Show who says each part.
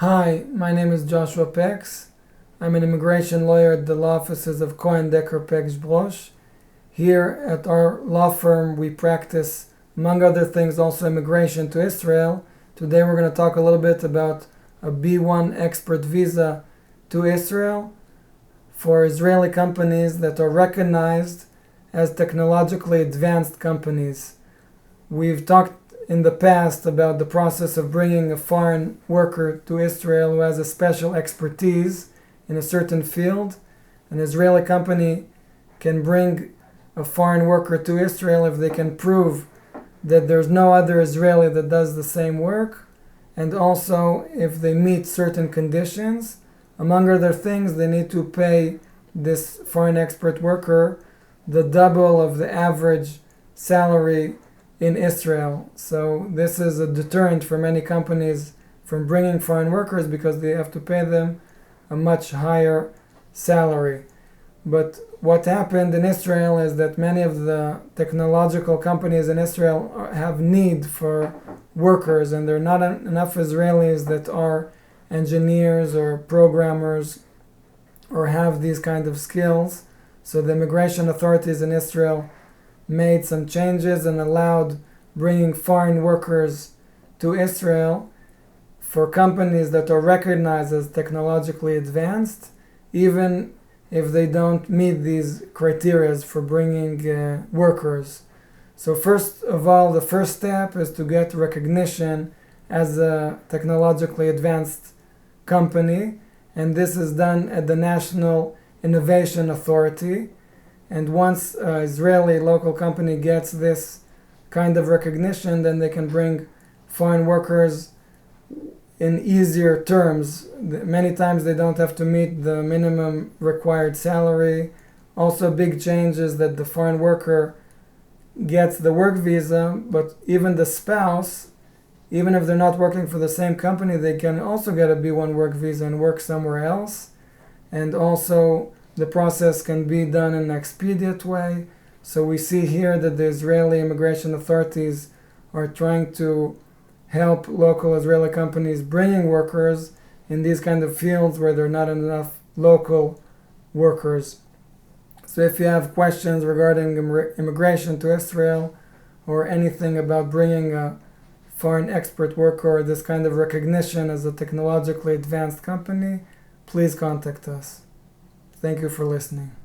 Speaker 1: Hi, my name is Joshua Pex. I'm an immigration lawyer at the law offices of Cohen Decker Pex Brosh. Here at our law firm, we practice, among other things, also immigration to Israel. Today we're going to talk a little bit about a B1 expert visa to Israel for Israeli companies that are recognized as technologically advanced companies. We've talked in the past about the process of bringing a foreign worker to Israel who has a special expertise in a certain field. An Israeli company can bring a foreign worker to Israel if they can prove that there's no other Israeli that does the same work, and also if they meet certain conditions. Among other things, they need to pay this foreign expert worker the double of the average salary in Israel. So this is a deterrent for many companies from bringing foreign workers because they have to pay them a much higher salary. But what happened in Israel is that many of the technological companies in Israel have need for workers, and there are not enough Israelis that are engineers or programmers or have these kind of skills. So the immigration authorities in Israel made some changes and allowed bringing foreign workers to Israel for companies that are recognized as technologically advanced, even if they don't meet these criteria for bringing workers. So first of all, the first step is to get recognition as a technologically advanced company, and this is done at the National Innovation Authority. And once an Israeli local company gets this kind of recognition, then they can bring foreign workers in easier terms. Many times they don't have to meet the minimum required salary. Also, big change is that the foreign worker gets the work visa, but even the spouse, even if they're not working for the same company, they can also get a B1 work visa and work somewhere else. And also, the process can be done in an expedient way. So we see here that the Israeli immigration authorities are trying to help local Israeli companies bringing workers in these kind of fields where there are not enough local workers. So if you have questions regarding immigration to Israel or anything about bringing a foreign expert worker or this kind of recognition as a technologically advanced company, please contact us. Thank you for listening.